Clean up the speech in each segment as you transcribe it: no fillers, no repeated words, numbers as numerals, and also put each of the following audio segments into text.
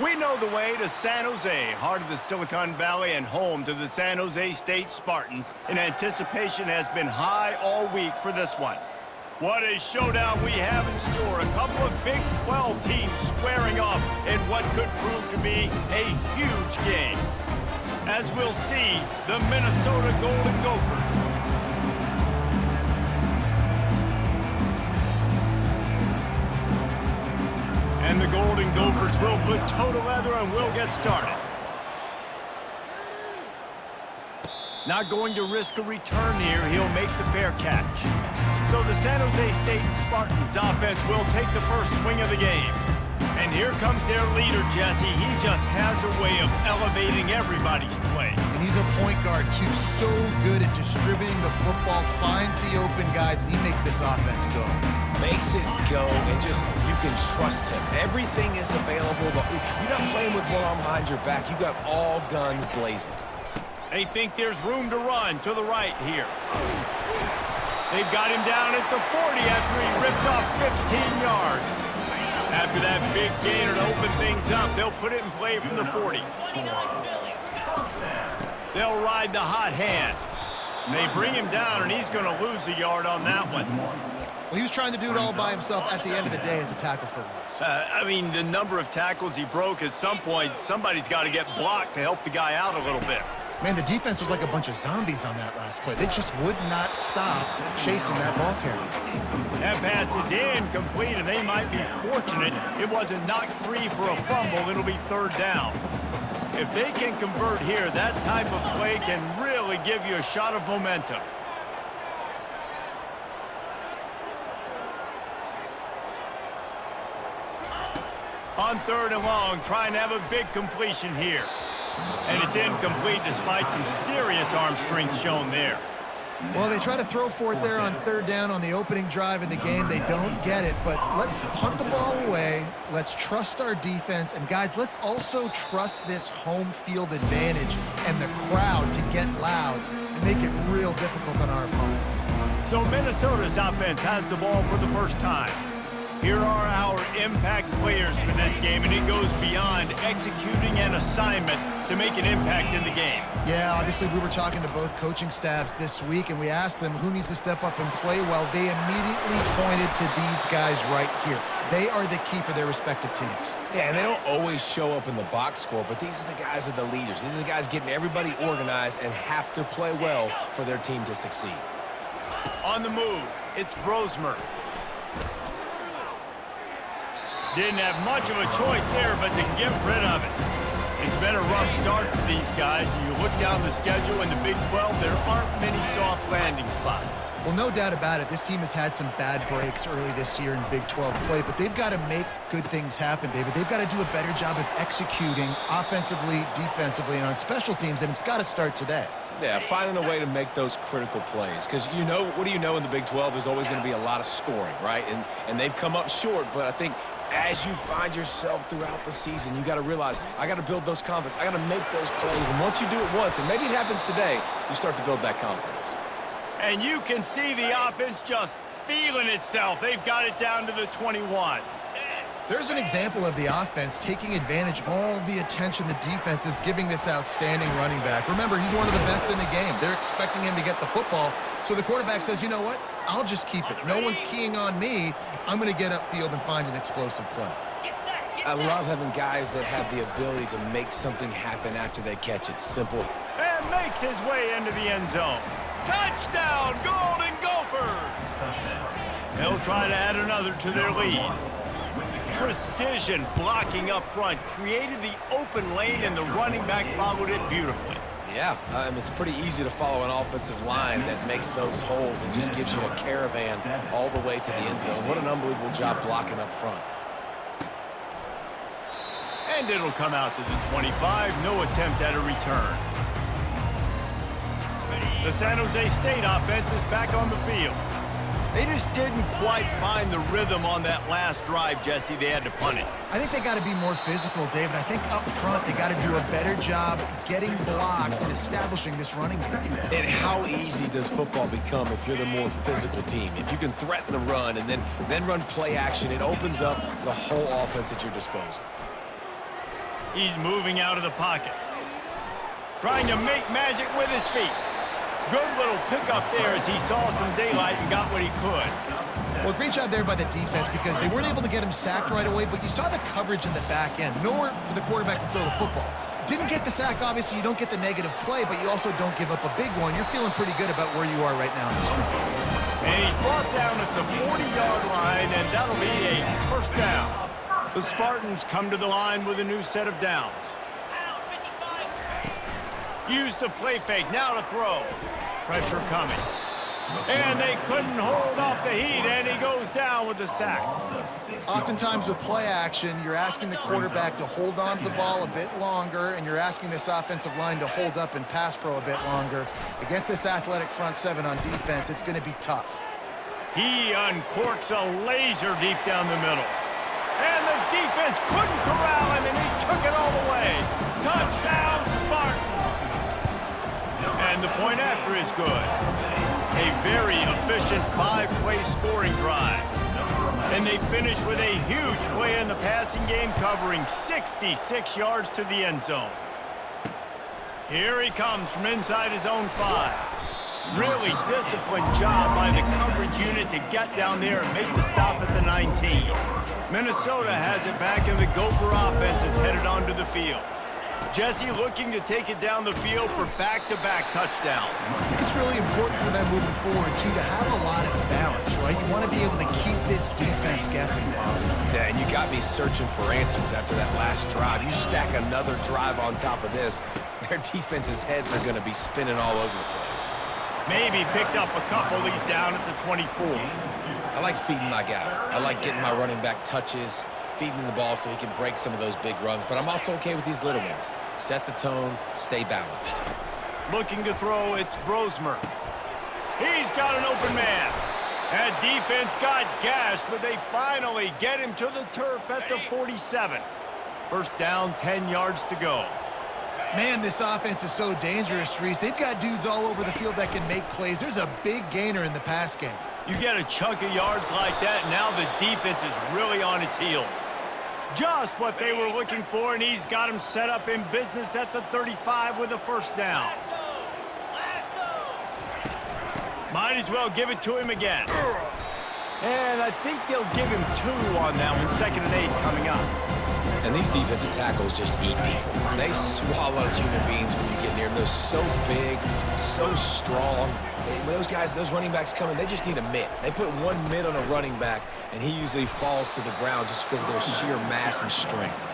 We know the way to San Jose, heart of the Silicon Valley and home to the San Jose State Spartans, and anticipation has been high all week for this one. What a showdown we have in store. A couple of Big 12 teams squaring off in what could prove to be a huge game. As we'll see, the Minnesota Golden Gophers and the Golden Gophers will put toe to leather and we'll get started. Not going to risk a return here. He'll make the fair catch. So the San Jose State Spartans offense will take the first swing of the game. And here comes their leader, Jesse. He just has a way of elevating everybody's play. And he's a point guard, too. So good at distributing the football, finds the open guys, and he makes this offense go. Makes it go, and just, you can trust him. Everything is available. You're not playing with one arm behind your back. You got all guns blazing. They think there's room to run to the right here. They've got him down at the 40 after he ripped off 15 yards. After that big gainer to open things up, they'll put it in play from the 40. They'll ride the hot hand. And they bring him down, and he's going to lose a yard on that one. Well, he was trying to do it all by himself. At the end of the day, it's a tackle for loss. I mean, the number of tackles he broke, at some point, somebody's got to get blocked to help the guy out a little bit. Man, the defense was like a bunch of zombies on that last play. They just would not stop chasing that ball carrier. That pass is incomplete, and they might be fortunate it wasn't knocked free for a fumble. It'll be third down. If they can convert here, that type of play can really give you a shot of momentum. On third and long, trying to have a big completion here. And it's incomplete despite some serious arm strength shown there. Well, they try to throw for it there on third down on the opening drive of the game. They don't get it, but let's punt the ball away. Let's trust our defense. And, guys, let's also trust this home field advantage and the crowd to get loud and make it real difficult on our opponent. So Minnesota's offense has the ball for the first time. Here are our impact players for this game, and it goes beyond executing an assignment to make an impact in the game. Yeah, obviously we were talking to both coaching staffs this week, and we asked them who needs to step up and play well. They immediately pointed to these guys right here. They are the key for their respective teams. Yeah, and they don't always show up in the box score, but these are the guys that are the leaders. These are the guys getting everybody organized and have to play well for their team to succeed. On the move, it's Brosmer. Didn't have much of a choice there, but to get rid of it. It's been a rough start for these guys, and you look down the schedule in the Big 12, there aren't many soft landing spots. Well, no doubt about it. This team has had some bad breaks early this year in Big 12 play, but they've got to make good things happen, David. They've got to do a better job of executing offensively, defensively, and on special teams, and it's got to start today. Yeah, finding a way to make those critical plays. Because, you know, what do you know in the Big 12? There's always going to be a lot of scoring, right? And they've come up short, but I think as you find yourself throughout the season, you got to realize, I got to build those confidence. I got to make those plays. And once you do it once, and maybe it happens today, you start to build that confidence. And you can see the offense just feeling itself. They've got it down to the 21. There's an example of the offense taking advantage of all the attention the defense is giving this outstanding running back. Remember, he's one of the best in the game. They're expecting him to get the football. So the quarterback says, you know what? I'll just keep it. No one's keying on me. I'm going to get upfield and find an explosive play. I love having guys that have the ability to make something happen after they catch it. Simple. And makes his way into the end zone. Touchdown, Golden Gophers! They'll try to add another to their lead. Precision blocking up front created the open lane, and the running back followed it beautifully. Yeah, it's pretty easy to follow an offensive line that makes those holes and just gives you a caravan all the way to the end zone. What an unbelievable job blocking up front. And it'll come out to the 25. No attempt at a return. The San Jose State offense is back on the field. They just didn't quite find the rhythm on that last drive, Jesse. They had to punt it. I think they got to be more physical, David. I think up front they got to do a better job getting blocks and establishing this running game. And how easy does football become if you're the more physical team? If you can threaten the run and then run play action, it opens up the whole offense at your disposal. He's moving out of the pocket. Trying to make magic with his feet. Good little pickup there as he saw some daylight and got what he could. Well, great job there by the defense because they weren't able to get him sacked right away, but you saw the coverage in the back end. Nowhere for the quarterback to throw the football. Didn't get the sack, obviously. You don't get the negative play, but you also don't give up a big one. You're feeling pretty good about where you are right now in this game. And he's brought down at the 40-yard line, and that'll be a first down. The Spartans come to the line with a new set of downs. Use the play fake, now to throw. Pressure coming. And they couldn't hold off the heat, and he goes down with the sack. Oftentimes with play action, you're asking the quarterback to hold on to the ball a bit longer, and you're asking this offensive line to hold up in pass pro a bit longer. Against this athletic front seven on defense, it's going to be tough. He uncorks a laser deep down the middle. And the defense couldn't corral him, and he took it all the way. Touchdown, Spartan! And the point after is good. A very efficient 5-play scoring drive. And they finish with a huge play in the passing game, covering 66 yards to the end zone. Here he comes from inside his own 5. Really disciplined job by the coverage unit to get down there and make the stop at the 19. Minnesota has it back, and the Gopher offense is headed onto the field. Sjsu looking to take it down the field for back-to-back touchdowns. I think it's really important for them moving forward, too, to have a lot of balance, right? You want to be able to keep this defense guessing, Bob. Yeah, and you got me searching for answers after that last drive. You stack another drive on top of this, their defense's heads are going to be spinning all over the place. Maybe picked up a couple. He's down at the 24. I like feeding my guy. I like getting my running back touches, feeding him the ball so he can break some of those big runs. But I'm also okay with these little ones. Set the tone, stay balanced. Looking to throw, it's Brosmer. He's got an open man. That defense got gashed, but they finally get him to the turf at the 47. First down, 10 yards to go. Man, this offense is so dangerous, Reese. They've got dudes all over the field that can make plays. There's a big gainer in the pass game. You get a chunk of yards like that, and now the defense is really on its heels. Just what they were looking for, and he's got him set up in business at the 35 with a first down. Might as well give it to him again. And I think they'll give him 2 on that one. 2nd and 8 coming up. And these defensive tackles just eat people. They swallow human beings when you get near them. They're so big, so strong. When those guys, those running backs come in, they just need a mitt. They put 1 mitt on a running back, and he usually falls to the ground just because of their sheer mass and strength.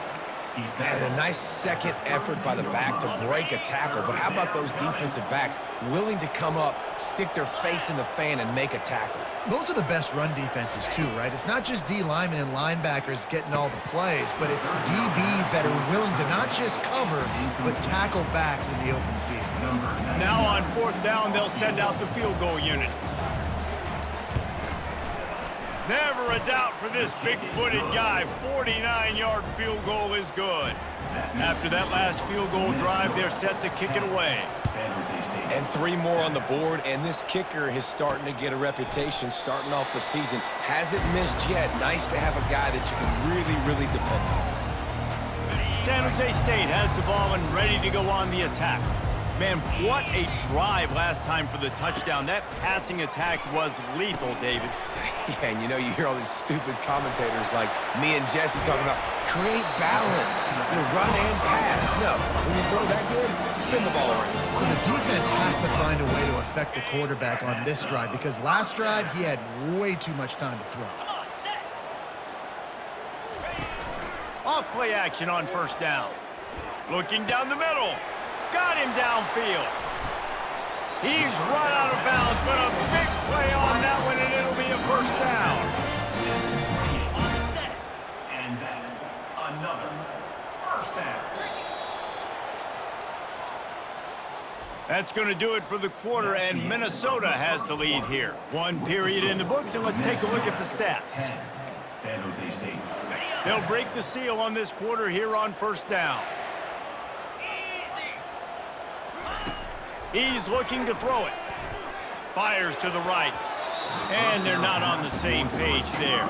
Man, a nice second effort by the back to break a tackle. But how about those defensive backs willing to come up, stick their face in the fan, and make a tackle? Those are the best run defenses, too, right? It's not just D linemen and linebackers getting all the plays, but it's DBs that are willing to not just cover, but tackle backs in the open field. Now on 4th down, they'll send out the field goal unit. Never a doubt for this big-footed guy. 49-yard field goal is good. After that last field goal drive, they're set to kick it away. And 3 more on the board, and this kicker is starting to get a reputation starting off the season. Hasn't missed yet. Nice to have a guy that you can really depend on. San Jose State has the ball and ready to go on the attack. Man, what a drive last time for the touchdown. That passing attack was lethal, David. Yeah, and you know, you hear all these stupid commentators like me and Sjsu talking about create balance, run and pass. No, when you throw that good, spin the ball around. So the defense has to find a way to affect the quarterback on this drive because last drive he had way too much time to throw. Off play action on 1st down. Looking down the middle. Got him downfield. He's run out of bounds, but a big play on that one, and it'll be a first down. And that is another first down. That's going to do it for the quarter, and Minnesota has the lead here. 1 period in the books, and let's take a look at the stats. San Jose State. They'll break the seal on this quarter here on 1st down. He's looking to throw it. Fires to the right. And they're not on the same page there.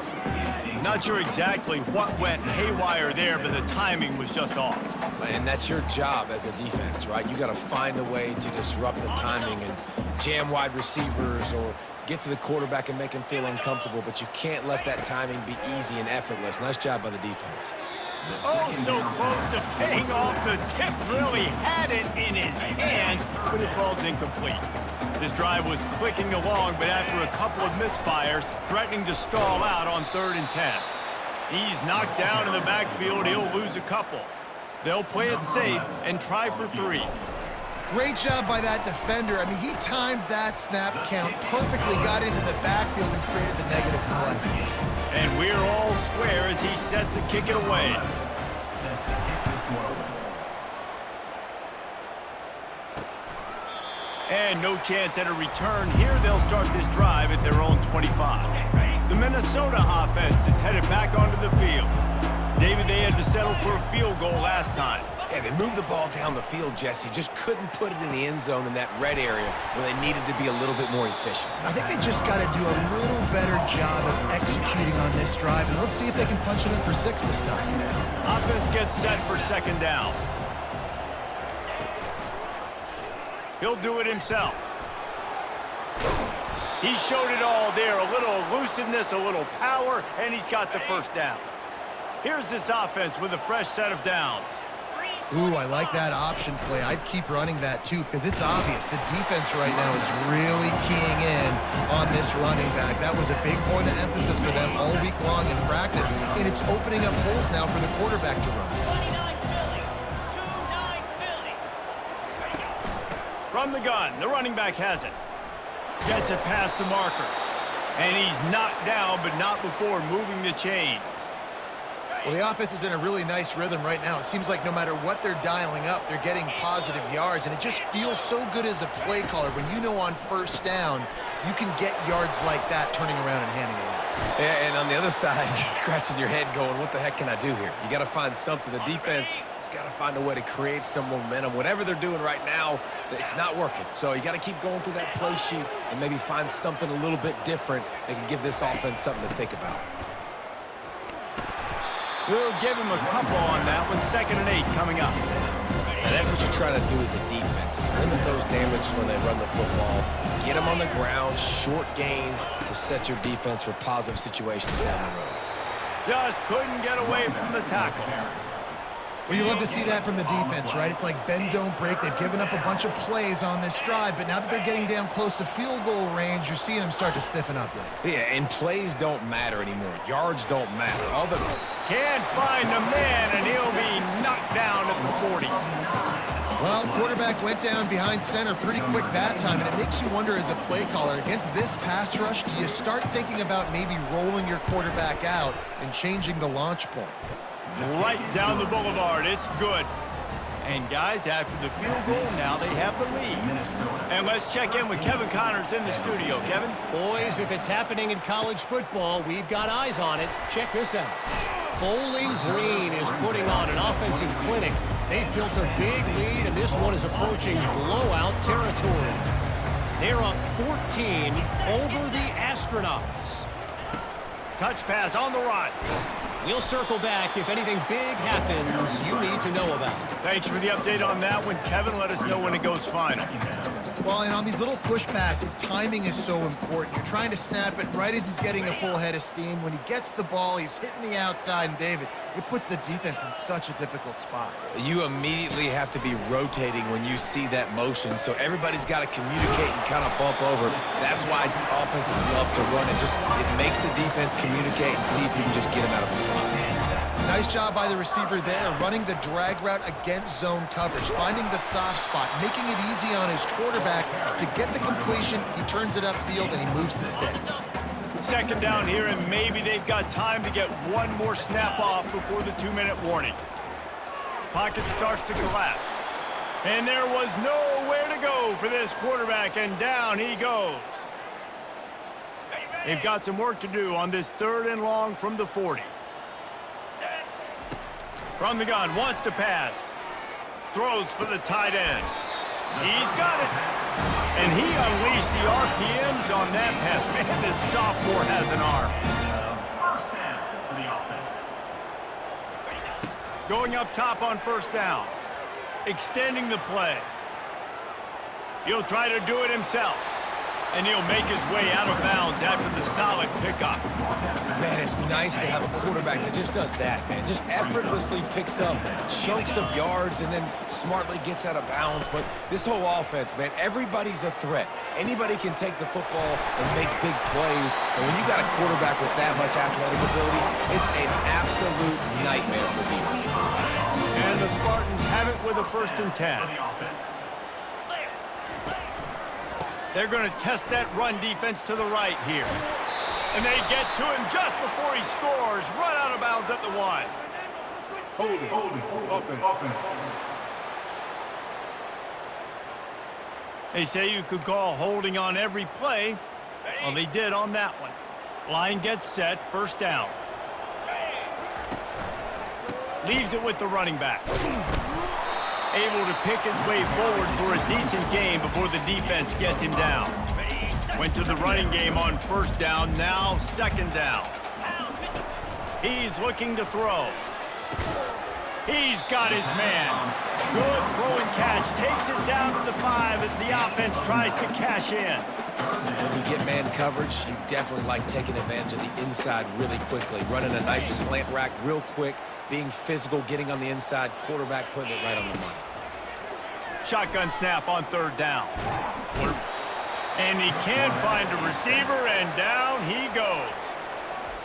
Not sure exactly what went haywire there, but the timing was just off. And that's your job as a defense, right? You got to find a way to disrupt the timing and jam wide receivers or get to the quarterback and make him feel uncomfortable, but you can't let that timing be easy and effortless. Nice job by the defense. Oh, so close to paying off. The tip really had it in his hands, but it falls incomplete. This drive was clicking along, but after a couple of misfires, threatening to stall out on 3rd and 10. He's knocked down in the backfield. He'll lose a couple. They'll play it safe and try for 3. Great job by that defender. I mean, he timed that snap count perfectly, got into the backfield and created the negative play. And we're all square as he's set to kick it away. Set to kick this one away. And no chance at a return here. They'll start this drive at their own 25. The Minnesota offense is headed back onto the field. David, they had to settle for a field goal last time. Yeah, they moved the ball down the field, Jesse. Just couldn't put it in the end zone in that red area where they needed to be a little bit more efficient. I think they just got to do a little better job of executing on this drive, and let's see if they can punch it in for 6 this time. Offense gets set for 2nd down. He'll do it himself. He showed it all there. A little elusiveness, a little power, and he's got the 1st down. Here's this offense with a fresh set of downs. Ooh, I like that option play. I'd keep running that too because it's obvious the defense right now is really keying in on this running back. That was a big point of emphasis for them all week long in practice, and it's opening up holes now for the quarterback to run. 29 Philly. 29 Philly. From the gun, the running back has it. Gets it past the marker. And he's knocked down, but not before moving the chains. Well, the offense is in a really nice rhythm right now. It seems like no matter what they're dialing up, they're getting positive yards, and it just feels so good as a play caller when you know on 1st down you can get yards like that turning around and handing it off. Yeah, and on the other side, you're scratching your head going, what the heck can I do here? You got to find something. The defense has got to find a way to create some momentum. Whatever they're doing right now, it's not working. So you got to keep going through that play sheet and maybe find something a little bit different that can give this offense something to think about. We'll give him a couple on that one. 2nd and 8 coming up. And that's what you're trying to do as a defense. Limit those damages when they run the football. Get them on the ground, short gains to set your defense for positive situations down the road. Just couldn't get away from the tackle. Well, you love to see that from the defense, right? It's like bend, don't break. They've given up a bunch of plays on this drive, but now that they're getting down close to field goal range, you're seeing them start to stiffen up there. Yeah, and plays don't matter anymore. Yards don't matter. All the Can't find a man, and he'll be knocked down at the 40. Well, quarterback went down behind center pretty quick that time, and it makes you wonder as a play caller, against this pass rush, do you start thinking about maybe rolling your quarterback out and changing the launch point? Right down the boulevard. It's good. And guys, after the field goal, now they have the lead. And let's check in with Kevin Connors in the studio. Kevin? Boys, if it's happening in college football, we've got eyes on it. Check this out. Bowling Green is putting on an offensive clinic. They've built a big lead, and this one is approaching blowout territory. They're up 14 over the Astronauts. Touch pass on the run. We'll circle back if anything big happens you need to know about. Thanks for the update on that one, Kevin. Let us know when it goes final. Well, and on these little push passes, timing is so important. You're trying to snap it right as he's getting a full head of steam. When he gets the ball, he's hitting the outside, and David, it puts the defense in such a difficult spot. You immediately have to be rotating when you see that motion, so everybody's got to communicate and kind of bump over. That's why offenses love to run it. It makes the defense communicate and see if you can just get him out of his spot. Nice job by the receiver there, running the drag route against zone coverage, finding the soft spot, making it easy on his quarterback to get the completion. He turns it upfield, and he moves the sticks. 2nd down here, and maybe they've got time to get one more snap off before the 2-minute warning. Pocket starts to collapse. And there was nowhere to go for this quarterback, and down he goes. They've got some work to do on this 3rd and long from the 40. From the gun, wants to pass. Throws for the tight end. He's got it. And he unleashed the RPMs on that pass. Man, this sophomore has an arm. First down. the offense. Going up top on first down. Extending the play. He'll try to do it himself. And he'll make his way out of bounds after the solid pickup. Man, it's nice to have a quarterback that just does that, man. Just effortlessly picks up chunks of yards and then smartly gets out of bounds. But this whole offense, man, everybody's a threat. Anybody can take the football and make big plays. And when you got a quarterback with that much athletic ability, it's an absolute nightmare for defenses. And the Spartans have it with a 1st and 10. They're going to test that run defense to the right here. And they get to him just before he scores. Run out of bounds at the 1. Offense. They say you could call holding on every play. Well, they did on that one. Line gets set, 1st down. Leaves it with the running back. Able to pick his way forward for a decent game before the defense gets him down. Went to the running game on 1st down, now 2nd down. He's looking to throw. He's got his man. Good throw and catch. Takes it down to the 5 as the offense tries to cash in. When you get man coverage, you definitely like taking advantage of the inside really quickly. Running a nice slant rack real quick, being physical, getting on the inside, quarterback putting it right on the money. Shotgun snap on 3rd down. And he can't find a receiver, and down he goes.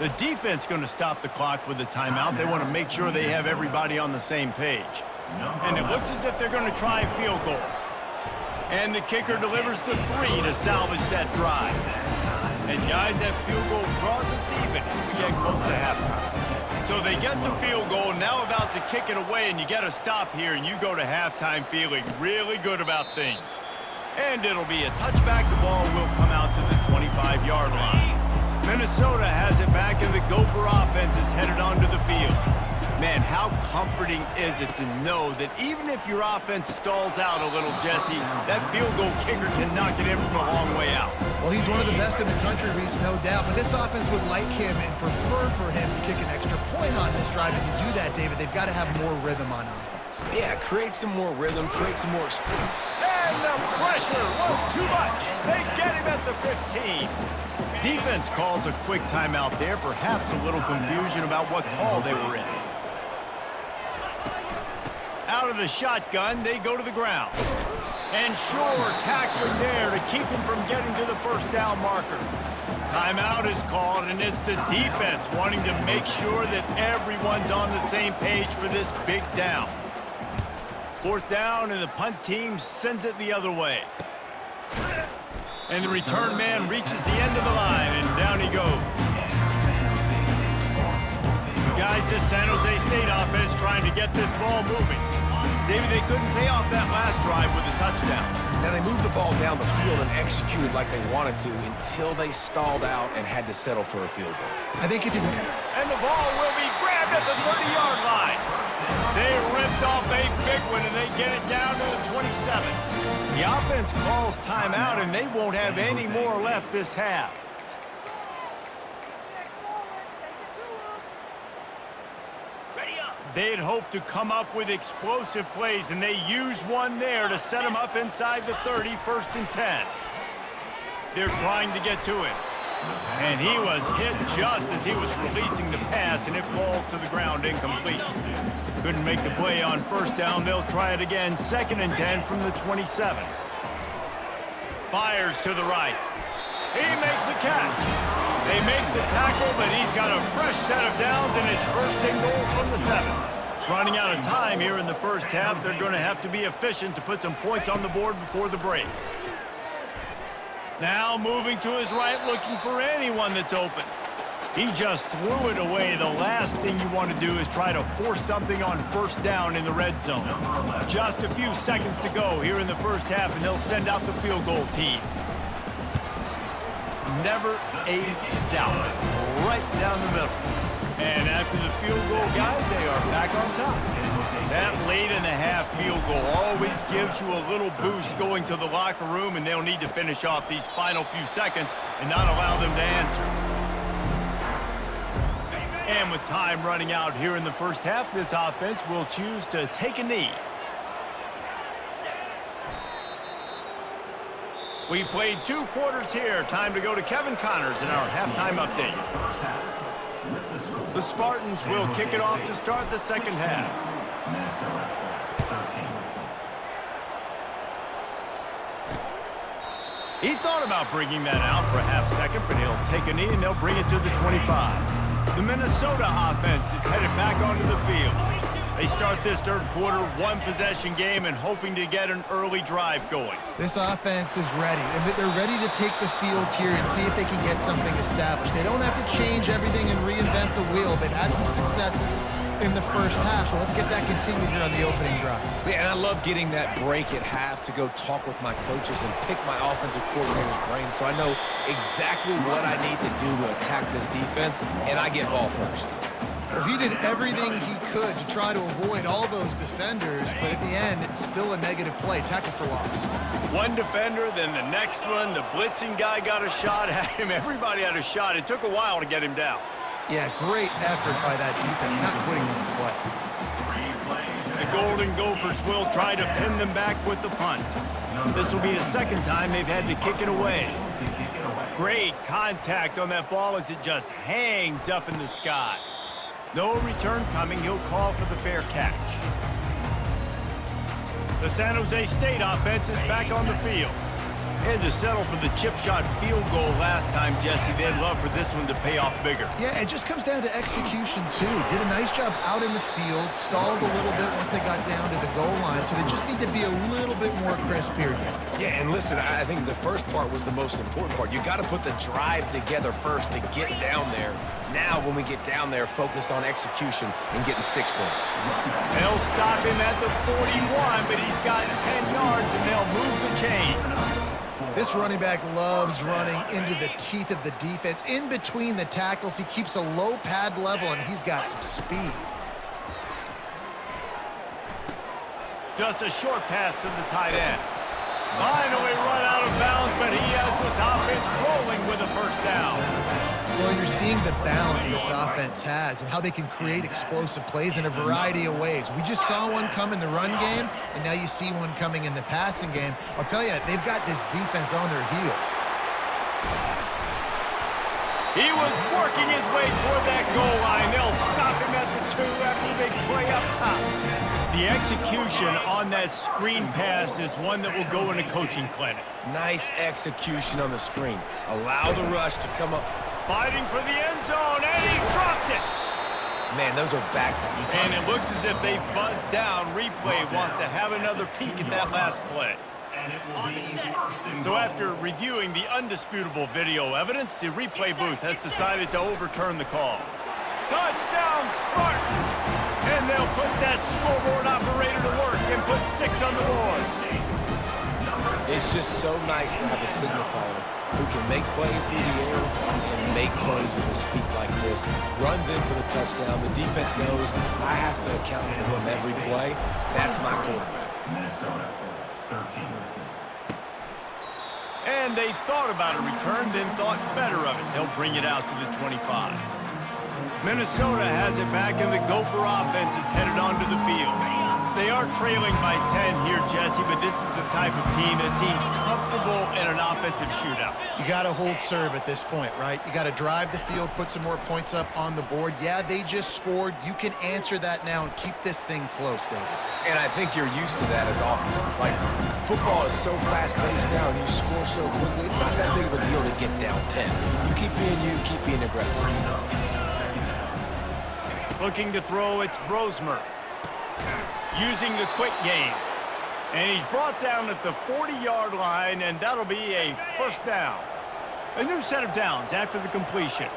The defense going to stop the clock with a timeout. They want to make sure they have everybody on the same page. And it looks as if they're going to try a field goal. And the kicker delivers the 3 to salvage that drive. And guys, that field goal draws us even as we get close to halftime. So they get the field goal, now about to kick it away, and you get a stop here, and you go to halftime feeling really good about things. And it'll be a touchback. The ball will come out to the 25-yard line. Minnesota has it back, and the Gopher offense is headed onto the field. Man, how comforting is it to know that even if your offense stalls out a little, Jesse, that field goal kicker can knock it in from a long way out. Well, he's one of the best in the country, Reese, no doubt. But this offense would like him and prefer for him to kick an extra point on this drive. And to do that, David, they've got to have more rhythm on offense. Yeah, create some more rhythm, create some more experience. And the pressure was too much. They get him at the 15. Defense calls a quick timeout there, perhaps a little confusion about what call they were in. Out of the shotgun, they go to the ground. And sure, tackling there to keep him from getting to the 1st down marker. Timeout is called, and it's the defense wanting to make sure that everyone's on the same page for this big down. 4th down, and the punt team sends it the other way. And the return man reaches the end of the line, and down he goes. Guys, this San Jose State offense trying to get this ball moving. David, they couldn't pay off that last drive with a touchdown. Now, they moved the ball down the field and executed like they wanted to until they stalled out and had to settle for a field goal. I think it did. And the ball will be grabbed at the 30-yard line. They ripped off a big one, and they get it down to the 27. The offense calls timeout, and they won't have any more left this half. They'd hoped to come up with explosive plays, and they used one there to set them up inside the 30, 1st and 10. They're trying to get to him. And he was hit just as he was releasing the pass, and it falls to the ground incomplete. Couldn't make the play on 1st down. They'll try it again, 2nd and 10 from the 27. Fires to the right. He makes the catch. They make the tackle, but he's got a fresh set of downs, and it's 1st and goal from the 7. Running out of time here in the 1st half. They're going to have to be efficient to put some points on the board before the break. Now moving to his right, looking for anyone that's open. He just threw it away. The last thing you want to do is try to force something on 1st down in the red zone. Just a few seconds to go here in the 1st half, and they'll send out the field goal team. Never a doubt. Right down the middle. And after the field goal, guys, they are back on top. That late in the half field goal always gives you a little boost going to the locker room, and they'll need to finish off these final few seconds and not allow them to answer. And with time running out here in the first half, this offense will choose to take a knee. We've played 2 quarters here. Time to go to Kevin Connors in our halftime update. The Spartans will kick it off to start the second half. He thought about bringing that out for a half second, but he'll take a knee and they'll bring it to the 25. The Minnesota offense is headed back onto the field. They start this third quarter, 1-possession game and hoping to get an early drive going. This offense is ready, and they're ready to take the field here and see if they can get something established. They don't have to change everything and reinvent the wheel. They've had some successes in the first half, so let's get that continued here on the opening drive. Yeah, and I love getting that break at half to go talk with my coaches and pick my offensive coordinator's brain so I know exactly what I need to do to attack this defense, and I get ball first. Well, he did everything he could to try to avoid all those defenders, but at the end, it's still a negative play. Tackle for loss. One defender, then the next one. The blitzing guy got a shot at him. Everybody had a shot. It took a while to get him down. Yeah, great effort by that defense, not quitting on the play. The Golden Gophers will try to pin them back with the punt. This will be the second time they've had to kick it away. Great contact on that ball as it just hangs up in the sky. No return coming. He'll call for the fair catch. The San Jose State offense is back on the field. Had to settle for the chip shot field goal last time, Jesse. They'd love for this one to pay off bigger. Yeah, it just comes down to execution, too. Did a nice job out in the field, stalled a little bit once they got down to the goal line, so they just need to be a little bit more crisp here. Yeah, and listen, I think the first part was the most important part. You got to put the drive together first to get down there. Now, when we get down there, focus on execution and getting 6 points. They'll stop him at the 41, but he's got 10 yards, and they'll move the chains. This running back loves running into the teeth of the defense. In between the tackles, he keeps a low pad level, and he's got some speed. Just a short pass to the tight end. Finally run out of bounds, but he has this offense rolling with a first down. Well, you're seeing the balance this offense has and how they can create explosive plays in a variety of ways. We just saw one come in the run game, and now you see one coming in the passing game. I'll tell you, they've got this defense on their heels. He was working his way toward that goal line. They'll stop him at the 2 after the big play up top. The execution on that screen pass is one that will go in a coaching clinic. Nice execution on the screen. Allow the rush to come up. Fighting for the end zone, and he dropped it. Man, those are back. And it looks as if they've buzzed down. Replay wants to have another peek at that last play. So after reviewing the undisputable video evidence, the replay booth has decided to overturn the call. Touchdown, Spartans! And they'll put that scoreboard operator to work and put 6 on the board. It's just so nice to have a signal caller who can make plays through the air and make plays with his feet like this. Runs in for the touchdown. The defense knows I have to account for him every play. That's my quarterback. Minnesota, 13. And they thought about a return, then thought better of it. They'll bring it out to the 25. Minnesota has it back, and the Gopher offense is headed onto the field. They are trailing by 10 here, Jesse, but this is the type of team that seems comfortable in an offensive shootout. You got to hold serve at this point, right? You got to drive the field, put some more points up on the board. Yeah, they just scored. You can answer that now and keep this thing close, David. And I think you're used to that as offense. Like, football is so fast-paced now, and you score so quickly. It's not that big of a deal to get down 10. You keep being aggressive. Looking to throw, it's Brosmer. Using the quick game. And he's brought down at the 40-yard line, and that'll be a first down. A new set of downs after the completion.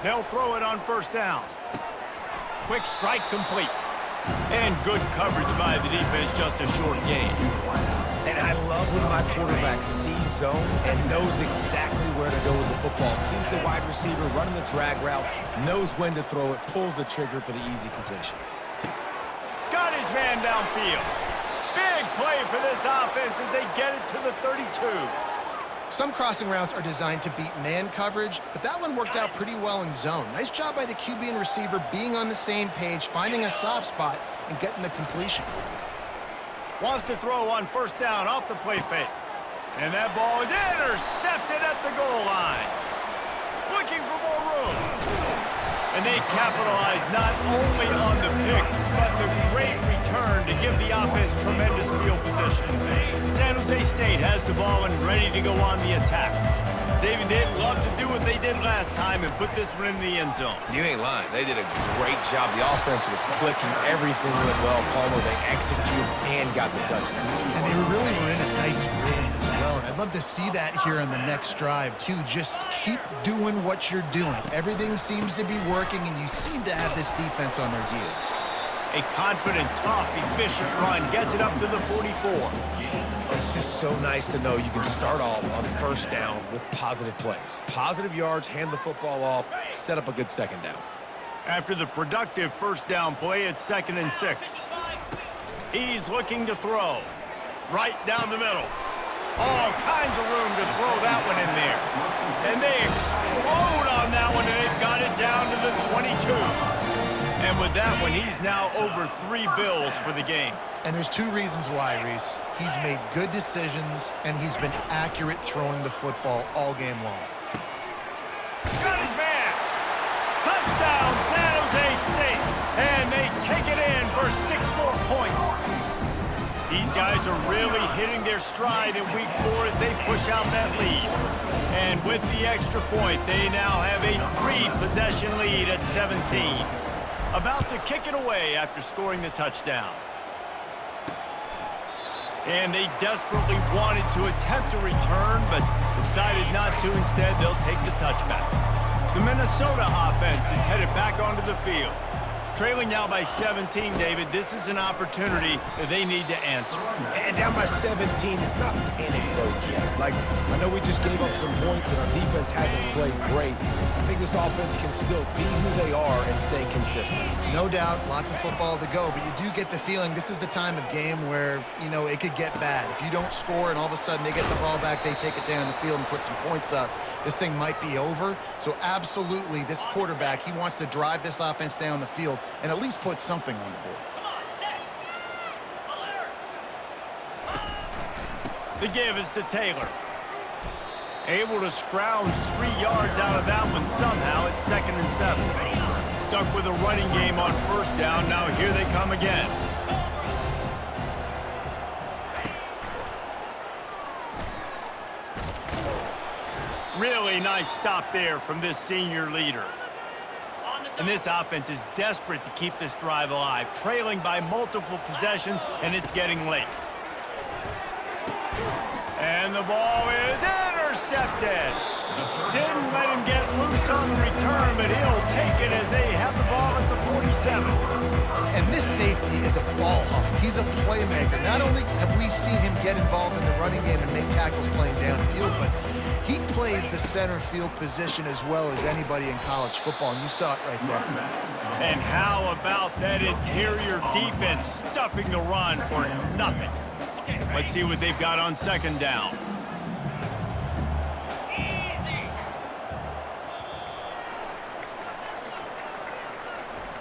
They'll throw it on first down. Quick strike complete. And good coverage by the defense, just a short gain. And I love when my quarterback sees zone and knows exactly where to go with the football. Sees the wide receiver running the drag route, knows when to throw it, pulls the trigger for the easy completion. Got his man downfield. Big play for this offense as they get it to the 32. Some crossing routes are designed to beat man coverage, but that one worked out pretty well in zone. Nice job by the QB and receiver being on the same page, finding a soft spot, and getting the completion. Wants to throw on first down off the play fake. And that ball is intercepted at the goal line. Looking for more room. And they capitalize not only on the pick, but the great return to give the offense tremendous field position. San Jose State has the ball and ready to go on the attack. David, they'd love to do what they did last time and put this one in the end zone. You ain't lying. They did a great job. The offense was clicking. Everything went well. Palmer, they executed and got the touchdown. And they really were in a nice rhythm as well. And I'd love to see that here on the next drive, too. Just keep doing what you're doing. Everything seems to be working, and you seem to have this defense on their heels. A confident, tough, efficient run gets it up to the 44. It's just so nice to know you can start off on first down with positive plays. Positive yards, hand the football off, set up a good second down. After the productive first down play, it's 2nd and 6. He's looking to throw. Right down the middle. All kinds of room to throw that one in there. And they explode on that one, and they've got it down to the 22. And with that one, he's now over 3 bills for the game. And there's 2 reasons why, Reese. He's made good decisions, and he's been accurate throwing the football all game long. Got his man. Touchdown, San Jose State. And they take it in for 6 more points. These guys are really hitting their stride in week 4 as they push out that lead. And with the extra point, they now have a 3-possession lead at 17. About to kick it away after scoring the touchdown. And they desperately wanted to attempt a return, but decided not to. Instead, they'll take the touchback. The Minnesota offense is headed back onto the field. Trailing now by 17, David, this is an opportunity that they need to answer. And down by 17, it's not panic mode yet. Like, I know we just gave up some points and our defense hasn't played great. I think this offense can still be who they are and stay consistent. No doubt, lots of football to go, but you do get the feeling this is the time of game where, you know, it could get bad. If you don't score and all of a sudden they get the ball back, they take it down the field and put some points up, this thing might be over. So absolutely, this quarterback, he wants to drive this offense down the field and at least put something on the board. The give is to Taylor. Able to scrounge 3 yards out of that one somehow. It's 2nd and 7. Stuck with a running game on first down. Now here they come again. Really nice stop there from this senior leader. And this offense is desperate to keep this drive alive, trailing by multiple possessions, and it's getting late. And the ball is intercepted. Didn't let him get loose on the return, but he'll take it as they have the ball at the 47. And this safety is a ball hawk. He's a playmaker. Not only have we seen him get involved in the running game and make tackles playing downfield, but he plays the center field position as well as anybody in college football, and you saw it right there. And how about that interior defense stuffing the run for nothing? Let's see what they've got on 2nd down.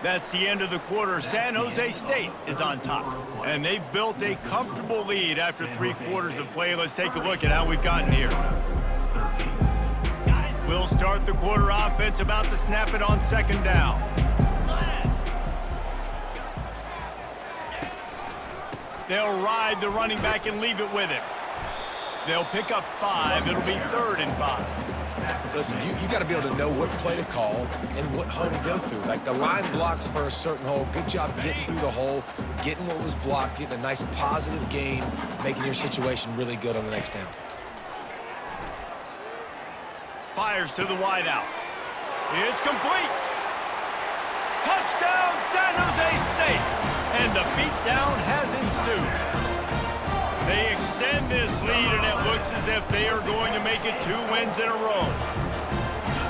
That's the end of the quarter. San Jose State is on top. And they've built a comfortable lead after 3 quarters of play. Let's take a look at how we've gotten here. We'll start the quarter offense, about to snap it on 2nd down. They'll ride the running back and leave it with him. They'll pick up 5. It'll be 3rd and 5. Listen, you got to be able to know what play to call and what hole to go through. Like the line blocks for a certain hole. Good job getting through the hole, getting what was blocked, getting a nice positive gain, making your situation really good on the next down. Fires to the wideout. It's complete. Touchdown, San Jose State. And the beatdown has ensued. They extend this lead, and it looks as if they are going to make it 2 wins in a row.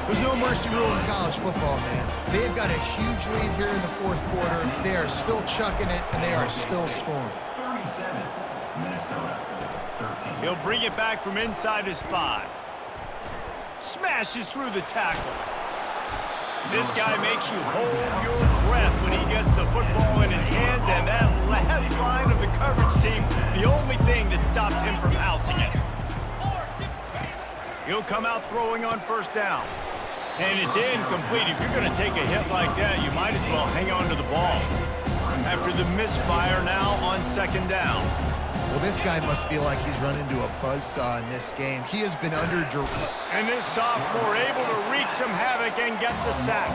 There's no mercy rule in college football, man. They've got a huge lead here in the 4th quarter. They are still chucking it, and they are still scoring. 37, Minnesota. He'll bring it back from inside his 5. Smashes through the tackle. This guy makes you hold your breath when he gets the football in his hands, and that last line of the coverage team, the only thing that stopped him from housing it. He'll come out throwing on first down. And it's incomplete. If you're going to take a hit like that, you might as well hang on to the ball. After the misfire now on second down. Well, this guy must feel like he's run into a buzzsaw in this game. He has been under duress. And this sophomore able to wreak some havoc and get the sack.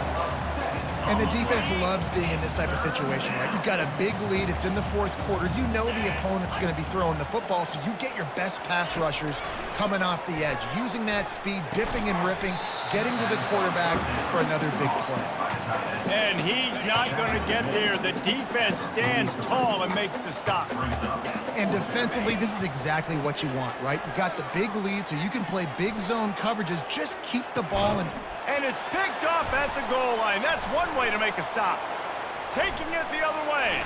And the defense loves being in this type of situation, right? You've got a big lead. It's in the fourth quarter. You know the opponent's going to be throwing the football, so you get your best pass rushers coming off the edge, using that speed, dipping and ripping, getting to the quarterback for another big play. And he's not going to get there. The defense stands tall and makes the stop. And defensively, this is exactly what you want, right? You got the big lead, so you can play big zone coverages. Just keep the ball in. And it's picked off at the goal line. That's one way to make a stop. Taking it the other way.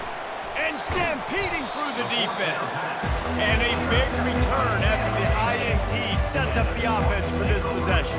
And stampeding through the defense. And a big return after the INT sets up the offense for this possession.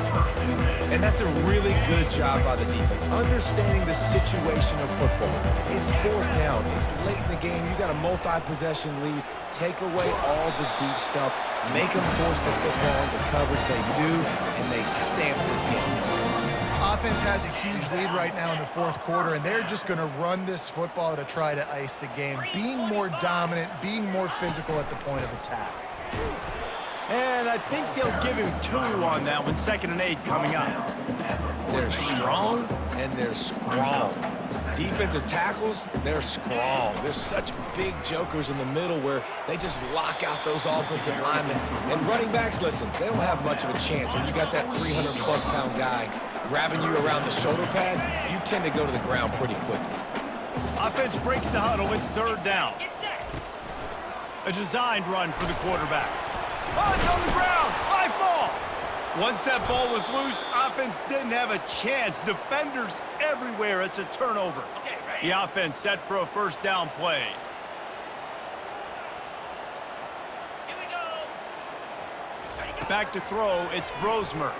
And that's a really good job by the defense, understanding the situation of football. It's fourth down. It's late in the game. You got a multi-possession lead. Take away all the deep stuff. Make them force the football into coverage. They do, and they stamp this game. Offense has a huge lead right now in the fourth quarter, and they're just going to run this football to try to ice the game, being more dominant, being more physical at the point of attack. And I think they'll give him 2 on that one. 2nd and 8 coming up. They're strong and they're strong. Defensive tackles, they're strong. There's such big jokers in the middle where they just lock out those offensive linemen. And running backs, listen, they don't have much of a chance. When you got that 300-plus pound guy grabbing you around the shoulder pad, you tend to go to the ground pretty quickly. Offense breaks the huddle. It's 3rd down. A designed run for the quarterback. Oh, it's on the ground. High ball. Once that ball was loose, offense didn't have a chance. Defenders everywhere. It's a turnover. The offense set for a first down play. Back to throw. It's Brosmer.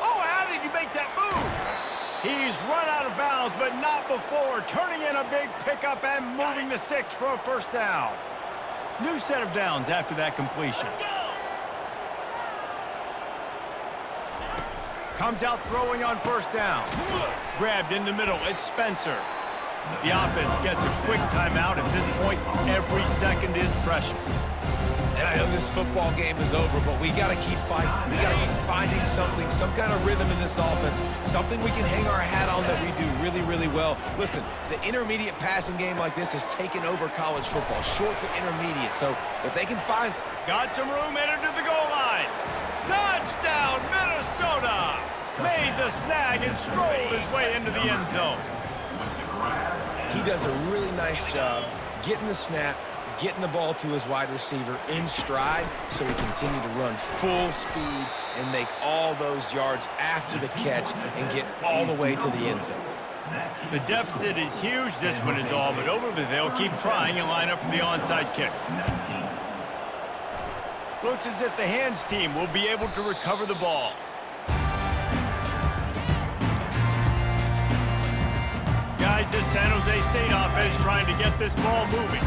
Oh, how did he make that move? He's run out of bounds, but not before. Turning in a big pickup and moving the sticks for a first down. New set of downs after that completion. Comes out throwing on first down. Grabbed in the middle. It's Spencer. The offense gets a quick timeout. At this point, every second is precious. And I know this football game is over, but we got to keep fighting. We got to keep finding something, some kind of rhythm in this offense, something we can hang our hat on that we do really, really well. Listen, the intermediate passing game like this has taken over college football, short to intermediate. So if they can find... Got some room, entered to the goal line. Touchdown, Minnesota! Made the snag and strolled his way into the end zone. He does a really nice job getting the snap, getting the ball to his wide receiver in stride so he continue to run full speed and make all those yards after the catch and get all the way to the end zone. The deficit is huge. This one is all but over, but they'll keep trying and line up for the onside kick. Looks as if the hands team will be able to recover the ball. Guys, this San Jose State offense trying to get this ball moving.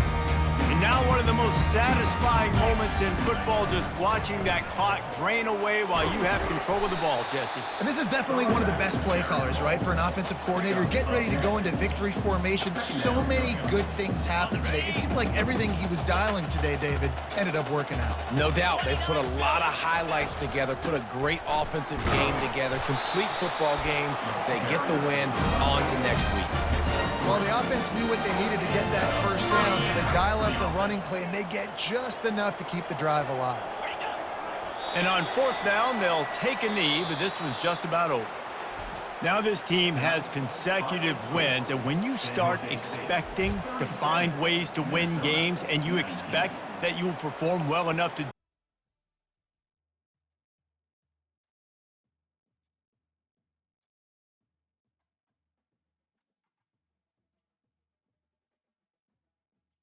And now one of the most satisfying moments in football, just watching that clock drain away while you have control of the ball, Jesse. And this is definitely one of the best play callers, right, for an offensive coordinator. Getting ready to go into victory formation. So many good things happened today. It seemed like everything he was dialing today, David, ended up working out. No doubt. They've put a lot of highlights together, put a great offensive game together, complete football game. They get the win. On to next week. Well, the offense knew what they needed to get that first down, so they dial up the running play, and they get just enough to keep the drive alive. And on 4th down, they'll take a knee, but this one's just about over. Now this team has consecutive wins, and when you start expecting to find ways to win games and you expect that you will perform well enough to